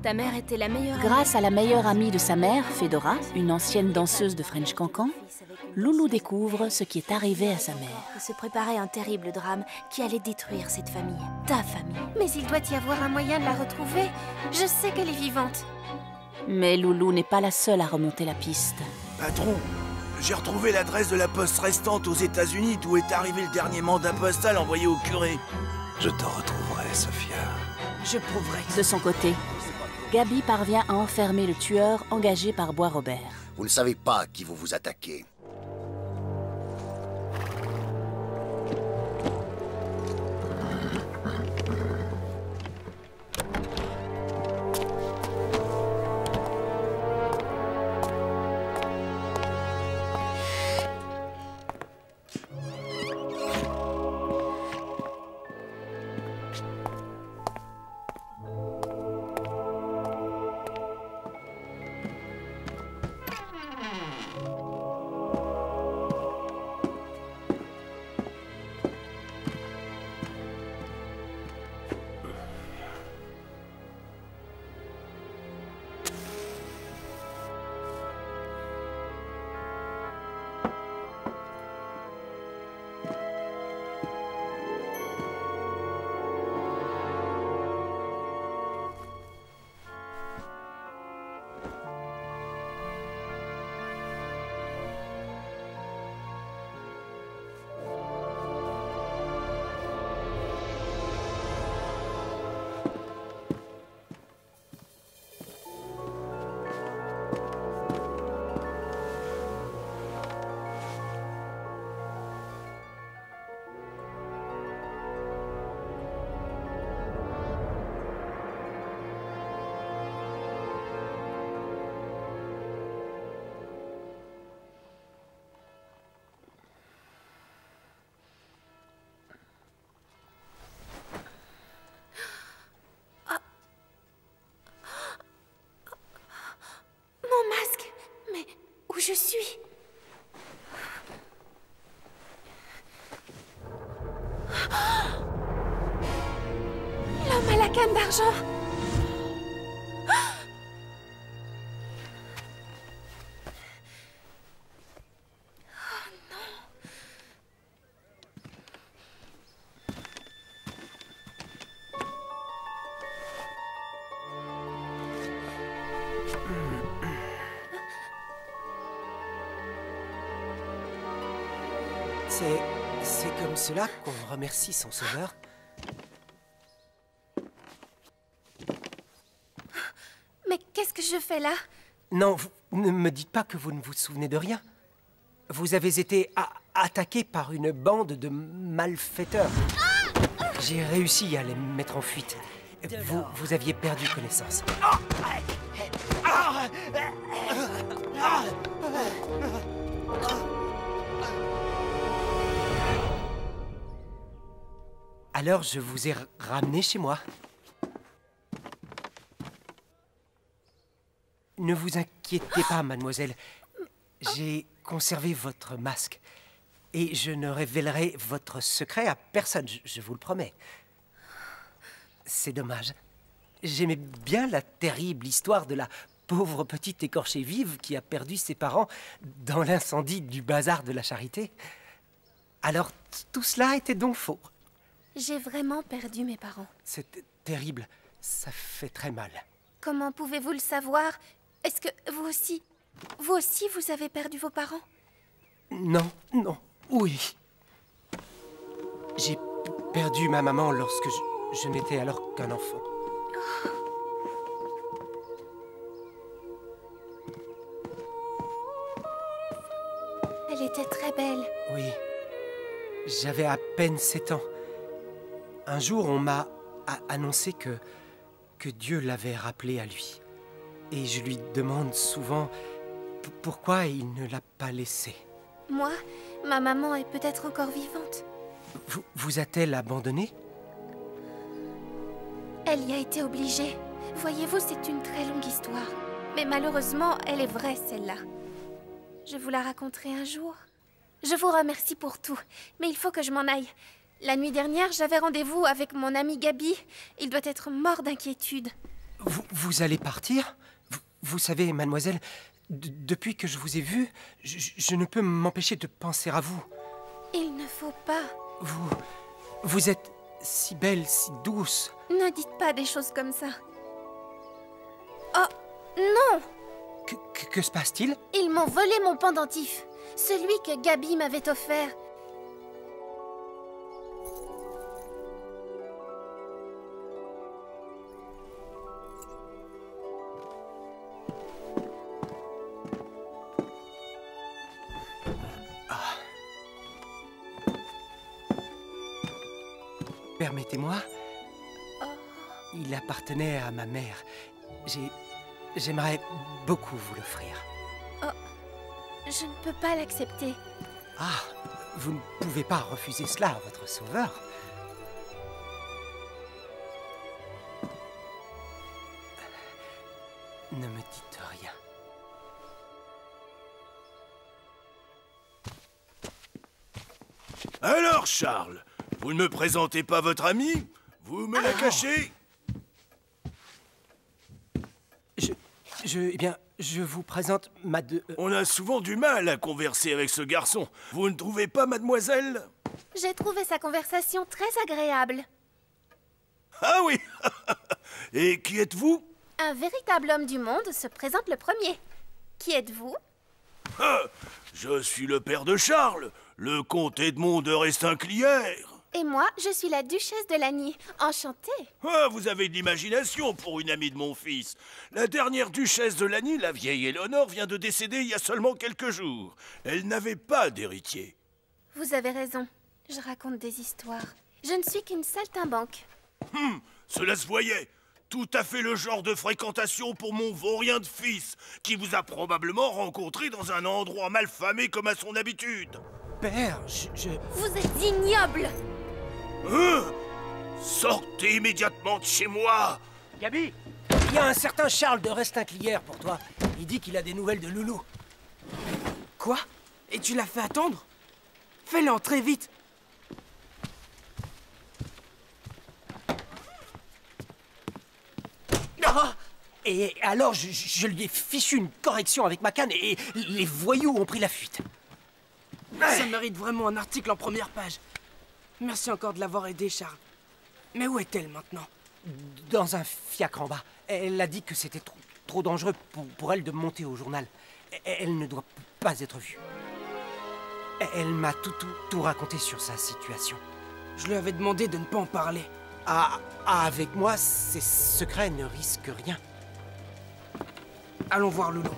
Ta mère était la meilleure amie. Grâce à la meilleure amie de sa mère, Fedora, une ancienne danseuse de French Cancan, Loulou découvre ce qui est arrivé à sa mère. Il se préparait un terrible drame qui allait détruire cette famille, ta famille. Mais il doit y avoir un moyen de la retrouver. Je sais qu'elle est vivante. Mais Loulou n'est pas la seule à remonter la piste. Patron, j'ai retrouvé l'adresse de la poste restante aux États-Unis d'où est arrivé le dernier mandat postal envoyé au curé. Je te retrouverai, Sophia. Je prouverai. De son côté, Gabi parvient à enfermer le tueur engagé par Bois-Robert. Vous ne savez pas à qui vous vous attaquez. Je suis... L'homme à la canne d'argent. C'est comme cela qu'on remercie son sauveur. Mais qu'est-ce que je fais là? Non, vous ne me dites pas que vous ne vous souvenez de rien. Vous avez été attaqué par une bande de malfaiteurs. J'ai réussi à les mettre en fuite. Vous aviez perdu connaissance. Alors je vous ai ramené chez moi. Ne vous inquiétez pas, mademoiselle. J'ai conservé votre masque. Et je ne révélerai votre secret à personne, je vous le promets. C'est dommage. J'aimais bien la terrible histoire de la pauvre petite écorchée vive qui a perdu ses parents dans l'incendie du bazar de la Charité. Alors, tout cela était donc faux. J'ai vraiment perdu mes parents. C'est terrible. Ça fait très mal. Comment pouvez-vous le savoir? Est-ce que vous aussi, vous avez perdu vos parents? Non, non, oui. J'ai perdu ma maman lorsque je n'étais alors qu'un enfant. Elle était très belle. Oui. J'avais à peine 7 ans. Un jour, on m'a annoncé que Dieu l'avait rappelée à lui. Et je lui demande souvent pourquoi il ne l'a pas laissée. Moi, ma maman est peut-être encore vivante. Vous a-t-elle abandonné? Elle y a été obligée. Voyez-vous, c'est une très longue histoire. Mais malheureusement, elle est vraie, celle-là. Je vous la raconterai un jour. Je vous remercie pour tout, mais il faut que je m'en aille. La nuit dernière, j'avais rendez-vous avec mon ami Gabi. Il doit être mort d'inquiétude. Vous allez partir? Vous savez, mademoiselle, depuis que je vous ai vue, je ne peux m'empêcher de penser à vous. Il ne faut pas. Vous êtes si belle, si douce. Ne dites pas des choses comme ça. Oh, non! Que se passe-t-il? Ils m'ont volé mon pendentif. Celui que Gabi m'avait offert. Permettez-moi. Il appartenait à ma mère. J'aimerais beaucoup vous l'offrir. Oh, je ne peux pas l'accepter. Ah, vous ne pouvez pas refuser cela à votre sauveur. Ne me dites rien. Alors, Charles, vous ne me présentez pas votre ami? Vous me la cachez? Eh bien, je vous présente On a souvent du mal à converser avec ce garçon. Vous ne trouvez pas, mademoiselle? J'ai trouvé sa conversation très agréable. Ah oui. Et qui êtes-vous? Un véritable homme du monde se présente le premier. Qui êtes-vous? Je suis le père de Charles, le comte Edmond de Restinclière. Et moi, je suis la duchesse de Lagny. Enchantée. Ah, vous avez de l'imagination pour une amie de mon fils. La dernière duchesse de Lagny, la vieille Éléonore, vient de décéder il y a seulement quelques jours. Elle n'avait pas d'héritier. Vous avez raison. Je raconte des histoires. Je ne suis qu'une saltimbanque. Cela se voyait. Tout à fait le genre de fréquentation pour mon vaurien de fils, qui vous a probablement rencontré dans un endroit malfamé comme à son habitude. Père, Vous êtes ignoble! Sortez immédiatement de chez moi! Gabi, il y a un certain Charles de Restinclière pour toi. Il dit qu'il a des nouvelles de Loulou. Quoi? Et tu l'as fait attendre? Fais-le entrer vite! Et alors, je lui ai fichu une correction avec ma canne et les voyous ont pris la fuite. Ça mérite vraiment un article en première page. Merci encore de l'avoir aidé, Charles. Mais où est-elle maintenant? Dans un fiacre en bas. Elle a dit que c'était trop dangereux pour elle de monter au journal. Elle ne doit pas être vue. Elle m'a tout raconté sur sa situation. Je lui avais demandé de ne pas en parler. Avec moi, ces secrets ne risquent rien. Allons voir Loulou.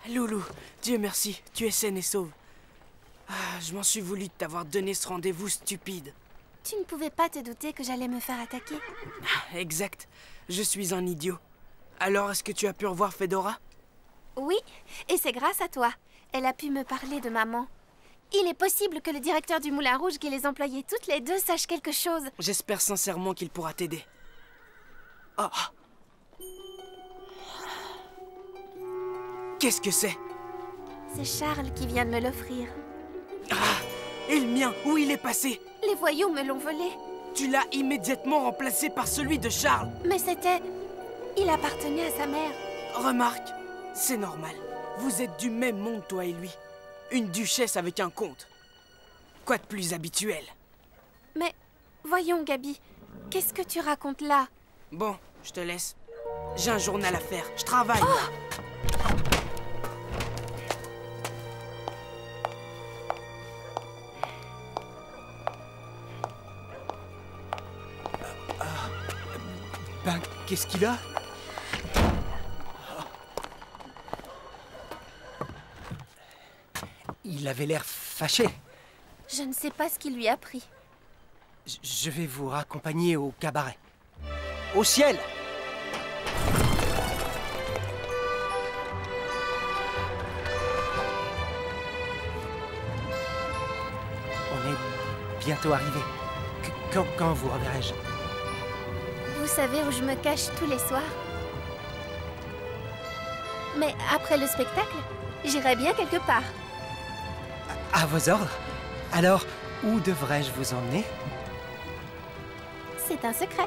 Loulou, Dieu merci, tu es saine et sauve. Je m'en suis voulu de t'avoir donné ce rendez-vous stupide. Tu ne pouvais pas te douter que j'allais me faire attaquer? Exact, je suis un idiot. Alors, est-ce que tu as pu revoir Fedora? Oui, et c'est grâce à toi. Elle a pu me parler de maman. Il est possible que le directeur du Moulin Rouge qui les employait toutes les deux sache quelque chose. J'espère sincèrement qu'il pourra t'aider. Oh. Qu'est-ce que c'est? C'est Charles qui vient de me l'offrir. Et le mien, où il est passé? Les voyous me l'ont volé. Tu l'as immédiatement remplacé par celui de Charles. Mais c'était... Il appartenait à sa mère. Remarque, c'est normal. Vous êtes du même monde, toi et lui. Une duchesse avec un comte. Quoi de plus habituel? Mais, voyons, Gabi, qu'est-ce que tu racontes là? Bon, je te laisse. J'ai un journal à faire, je travaille. Ben, qu'est-ce qu'il a? Il avait l'air fâché. Je ne sais pas ce qui lui a pris. Je vais vous raccompagner au cabaret. Au ciel! On est bientôt arrivé. Quand vous reverrai-je? Vous savez où je me cache tous les soirs? Mais après le spectacle, j'irai bien quelque part. À vos ordres. Alors, où devrais-je vous emmener? C'est un secret.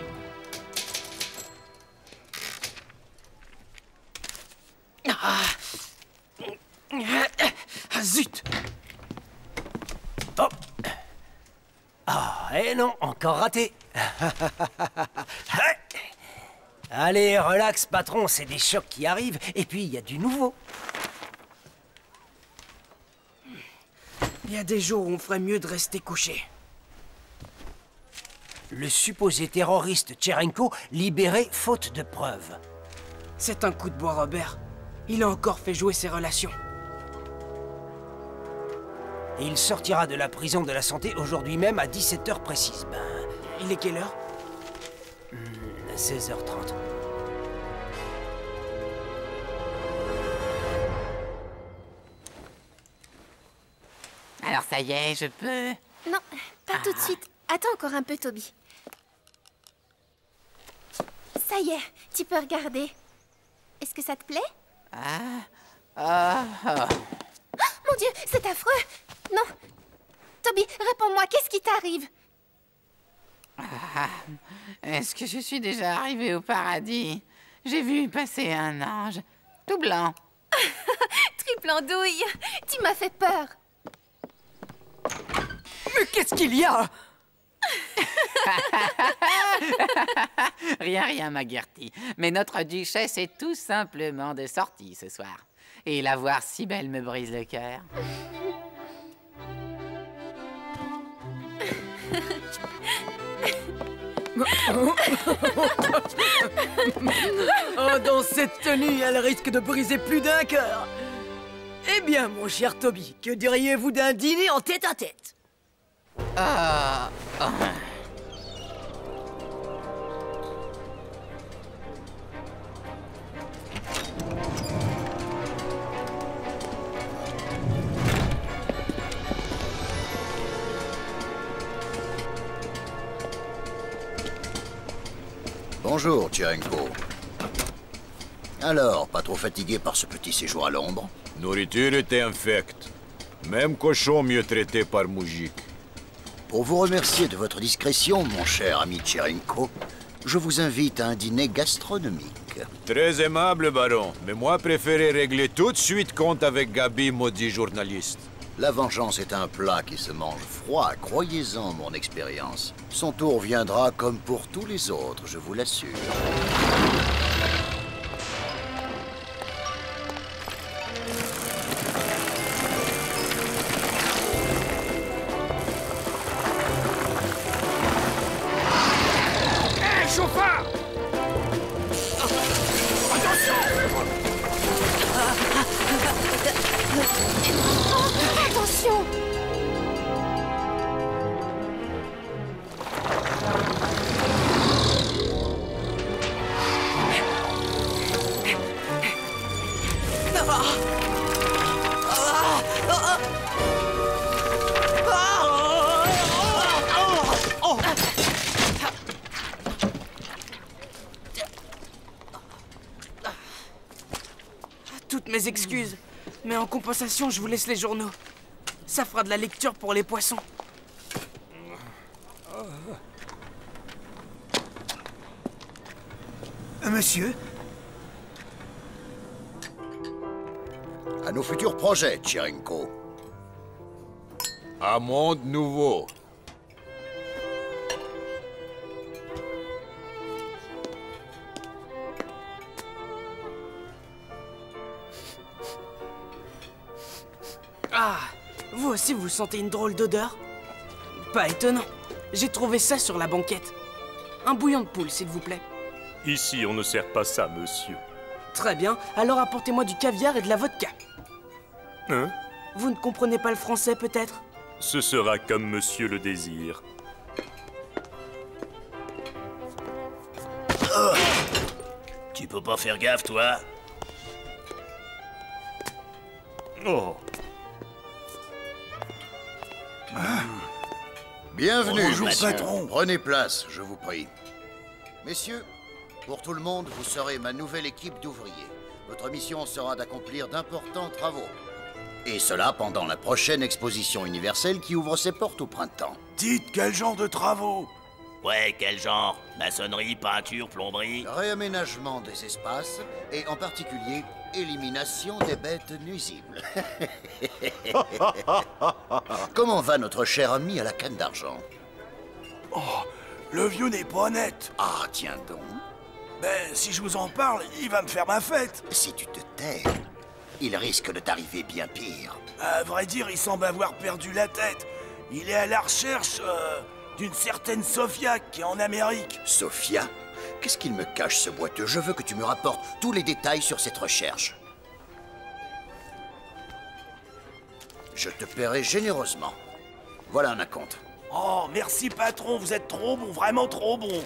Ah, zut! Oh! Ah, eh non, encore raté. Allez, relax, patron, c'est des chocs qui arrivent, et puis il y a du nouveau. Il y a des jours où on ferait mieux de rester couché. Le supposé terroriste Tcherenko libéré faute de preuves. C'est un coup de bois, Robert. Il a encore fait jouer ses relations. Et il sortira de la prison de la santé aujourd'hui même à 17h précise. Ben, Il est quelle heure? 16h30. Alors ça y est, je peux... Non, pas tout de suite. Attends encore un peu, Toby. Ça y est, tu peux regarder. Est-ce que ça te plaît? Mon Dieu, c'est affreux! Non! Toby, réponds-moi, qu'est-ce qui t'arrive? Est-ce que je suis déjà arrivée au paradis? J'ai vu passer un ange, tout blanc. Triple andouille! Tu m'as fait peur! Mais qu'est-ce qu'il y a? Rien, ma Gertie. Mais notre duchesse est tout simplement de sortie ce soir. Et la voir si belle me brise le cœur. Oh, dans cette tenue, elle risque de briser plus d'un cœur. Eh bien, mon cher Toby, que diriez-vous d'un dîner en tête-à-tête? Bonjour, Tcherenko. Alors, pas trop fatigué par ce petit séjour à l'ombre? Nourriture était infecte. Même cochon mieux traité par moujik. Pour vous remercier de votre discrétion, mon cher ami Tcherenko, je vous invite à un dîner gastronomique. Très aimable, baron. Mais moi, préféré régler tout de suite compte avec Gabi, maudit journaliste. La vengeance est un plat qui se mange froid, croyez-en mon expérience. Son tour viendra comme pour tous les autres, je vous l'assure. Chauffard! Attention! Toutes mes excuses. Mais en compensation, je vous laisse les journaux. Ça fera de la lecture pour les poissons. Monsieur? À nos futurs projets, Tcherenko. Un monde nouveau. Ah, vous aussi vous sentez une drôle d'odeur? Pas étonnant. J'ai trouvé ça sur la banquette. Un bouillon de poule, s'il vous plaît. Ici, on ne sert pas ça, monsieur. Très bien, alors apportez-moi du caviar et de la vodka. Hein? Vous ne comprenez pas le français, peut-être? Ce sera comme monsieur le désire. Tu peux pas faire gaffe, toi? Oh, Bienvenue, Bonjour, messieurs. patron. Prenez place, je vous prie. Messieurs, pour tout le monde, vous serez ma nouvelle équipe d'ouvriers. Votre mission sera d'accomplir d'importants travaux. Et cela pendant la prochaine exposition universelle qui ouvre ses portes au printemps. Dites, quel genre de travaux? Ouais, quel genre? Maçonnerie, peinture, plomberie? Réaménagement des espaces, et en particulier, élimination des bêtes nuisibles. Comment va notre cher ami à la canne d'argent? Oh, le vieux n'est pas honnête. Ah, tiens donc. Ben, si je vous en parle, il va me faire ma fête. Si tu te tais, il risque de t'arriver bien pire. À vrai dire, il semble avoir perdu la tête. Il est à la recherche d'une certaine Sophia qui est en Amérique. Sophia? Qu'est-ce qu'il me cache, ce boiteux? Je veux que tu me rapportes tous les détails sur cette recherche. Je te paierai généreusement. Voilà un acompte. Oh, merci patron, vous êtes trop bon, vraiment trop bon.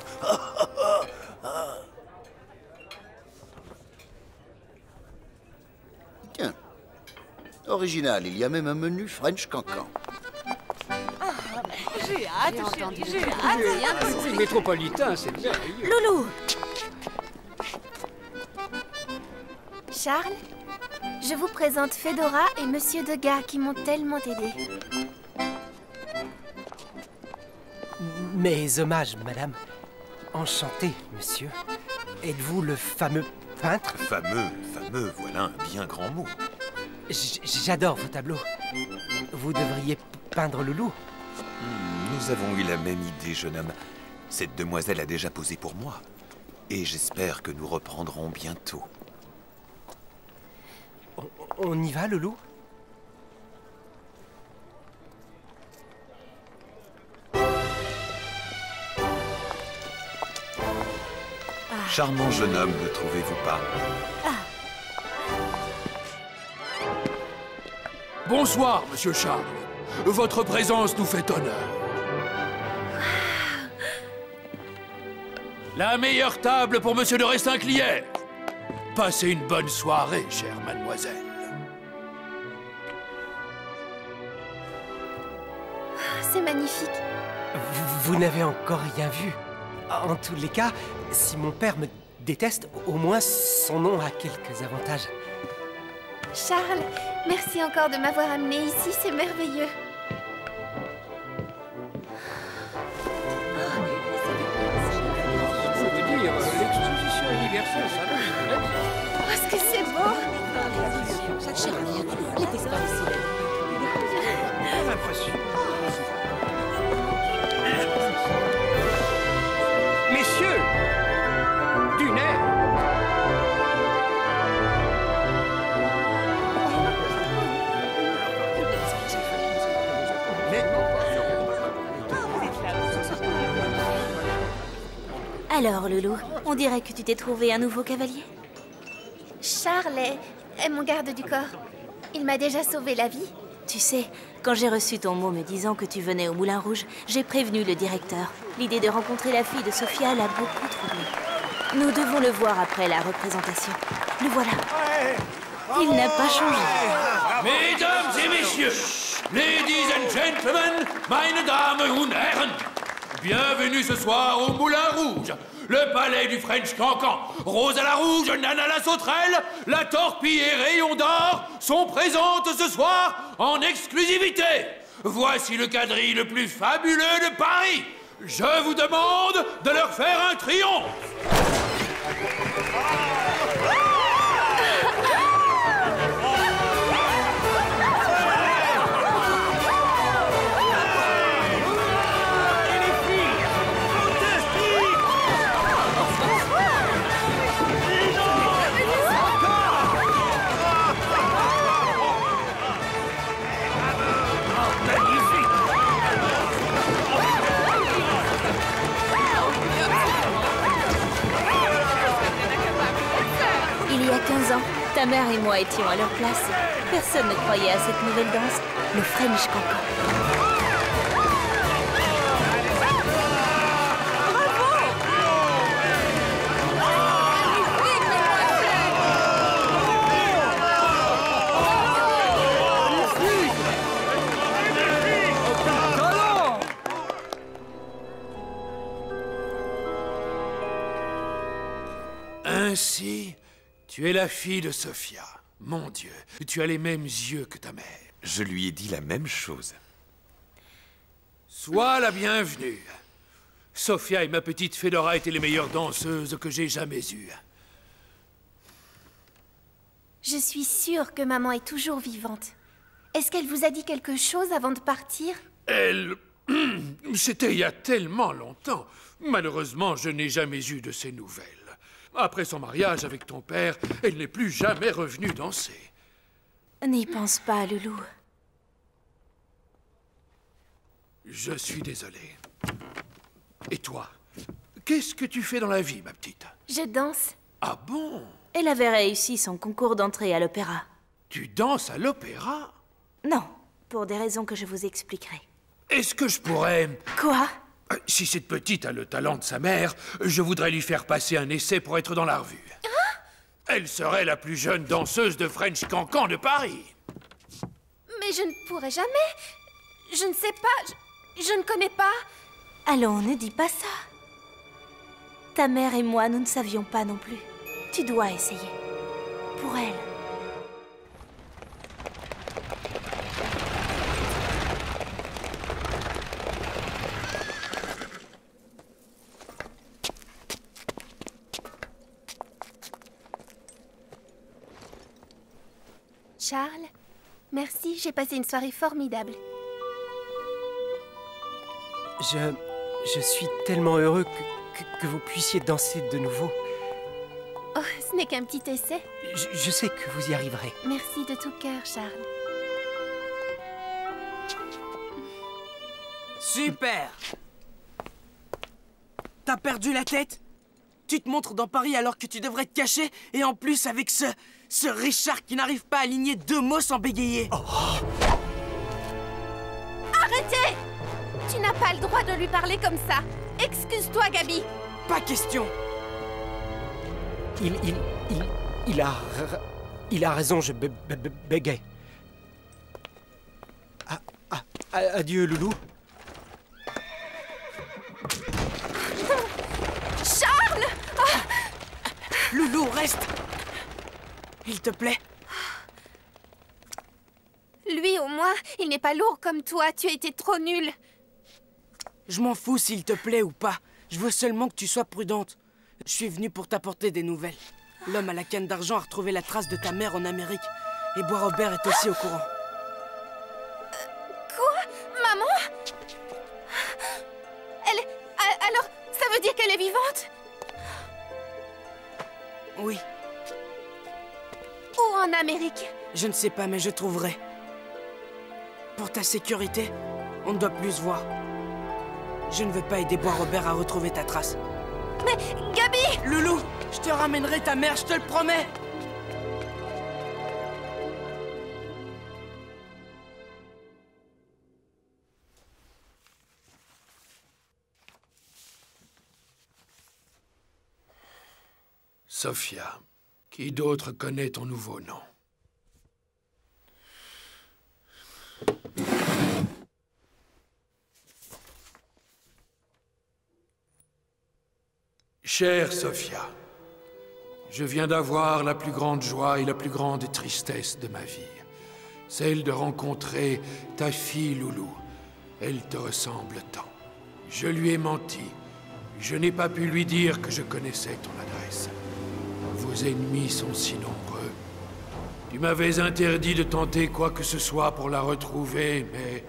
Tiens, original, il y a même un menu French Cancan. J'ai hâte, j'ai hâte. C'est métropolitain, c'est merveilleux. Loulou! Charles, je vous présente Fedora et Monsieur Degas qui m'ont tellement aidé. Mes hommages, madame. Enchanté, monsieur. Êtes-vous le fameux peintre? Fameux, voilà un bien grand mot. J'adore vos tableaux. Vous devriez peindre Loulou. Nous avons eu la même idée, jeune homme. Cette demoiselle a déjà posé pour moi. Et j'espère que nous reprendrons bientôt. On y va, Loulou? Charmant jeune homme, ne trouvez-vous pas? Bonsoir, monsieur Charles. Votre présence nous fait honneur. La meilleure table pour monsieur de Restinclière. Passez une bonne soirée, chère mademoiselle. C'est magnifique. Vous n'avez encore rien vu. En tous les cas, si mon père me déteste, au moins son nom a quelques avantages. Charles, merci encore de m'avoir amené ici, c'est merveilleux. Je veux dire, l'exposition universelle, ça va très bien. Oh, est-ce que c'est beau? Messieurs, d'une aide. Alors, Loulou, on dirait que tu t'es trouvé un nouveau cavalier? Charles est mon garde du corps. Il m'a déjà sauvé la vie. Tu sais, quand j'ai reçu ton mot me disant que tu venais au Moulin Rouge, j'ai prévenu le directeur. L'idée de rencontrer la fille de Sophia l'a beaucoup troublé. Nous devons le voir après la représentation. Le voilà. Il n'a pas changé. Mesdames et messieurs, ladies and gentlemen, meine Damen und Herren, bienvenue ce soir au Moulin Rouge, le palais du French Cancan. Rose à la rouge, Nana la sauterelle, la torpille et Rayon d'or sont présentes ce soir en exclusivité. Voici le quadrille le plus fabuleux de Paris. Je vous demande de leur faire un triomphe. Il y a 15 ans, ta mère et moi étions à leur place. Personne ne croyait à cette nouvelle danse, le French Cancan. Ainsi, tu es la fille de Sophia. Mon Dieu, tu as les mêmes yeux que ta mère. Je lui ai dit la même chose. Sois la bienvenue. Sophia et ma petite Fedora étaient les meilleures danseuses que j'ai jamais eues. Je suis sûre que maman est toujours vivante. Est-ce qu'elle vous a dit quelque chose avant de partir? Elle... C'était il y a tellement longtemps. Malheureusement, je n'ai jamais eu de ses nouvelles. Après son mariage avec ton père, elle n'est plus jamais revenue danser. N'y pense pas, Loulou. Je suis désolé. Et toi, qu'est-ce que tu fais dans la vie, ma petite? Je danse. Ah bon? Elle avait réussi son concours d'entrée à l'opéra. Tu danses à l'opéra? Non, pour des raisons que je vous expliquerai. Est-ce que je pourrais... Quoi? Si cette petite a le talent de sa mère, je voudrais lui faire passer un essai pour être dans la revue. Hein? Elle serait la plus jeune danseuse de French Cancan de Paris. Mais je ne pourrai jamais. Je ne sais pas. Je ne connais pas. Allons, ne dis pas ça. Ta mère et moi, nous ne savions pas non plus. Tu dois essayer. Pour elle. Charles, merci, j'ai passé une soirée formidable. Je suis tellement heureux que vous puissiez danser de nouveau. Oh, ce n'est qu'un petit essai. Je sais que vous y arriverez. Merci de tout cœur, Charles. Super! T'as perdu la tête? Tu te montres dans Paris alors que tu devrais te cacher, et en plus avec ce Richard qui n'arrive pas à aligner 2 mots sans bégayer. Oh. Arrêtez! Tu n'as pas le droit de lui parler comme ça. Excuse-toi, Gabi. Pas question. Il a raison, je bégaye. Adieu, Loulou. Charles! Oh. Loulou, reste. Il te plaît? Lui, au moins, il n'est pas lourd comme toi. Tu as été trop nul. Je m'en fous s'il te plaît ou pas. Je veux seulement que tu sois prudente. Je suis venu pour t'apporter des nouvelles. L'homme à la canne d'argent a retrouvé la trace de ta mère en Amérique. Et Bois Robert est aussi au courant. Quoi? Maman? Alors, ça veut dire qu'elle est vivante? Oui. Où en Amérique? Je ne sais pas, mais je trouverai. Pour ta sécurité, on ne doit plus se voir. Je ne veux pas aider Bois Robert à retrouver ta trace. Mais, Gabi! Loulou, je te ramènerai ta mère, je te le promets! Sophia, qui d'autre connaît ton nouveau nom? Chère Sophia, je viens d'avoir la plus grande joie et la plus grande tristesse de ma vie. Celle de rencontrer ta fille Loulou. Elle te ressemble tant. Je lui ai menti. Je n'ai pas pu lui dire que je connaissais ton adresse. Vos ennemis sont si nombreux. Tu m'avais interdit de tenter quoi que ce soit pour la retrouver, mais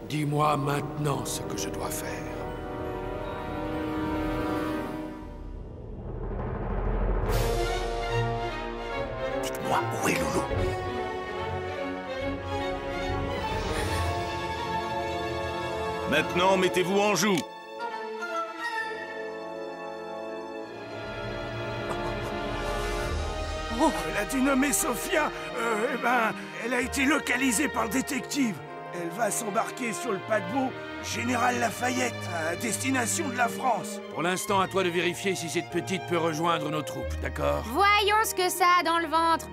dis-moi maintenant ce que je dois faire. Dites-moi, où est Loulou? Maintenant, mettez-vous en joue. Oh, elle a dû nommer Sophia. Elle a été localisée par le détective. Elle va s'embarquer sur le paquebot Général Lafayette, à destination de la France. Pour l'instant, à toi de vérifier si cette petite peut rejoindre nos troupes, d'accord? Voyons ce que ça a dans le ventre.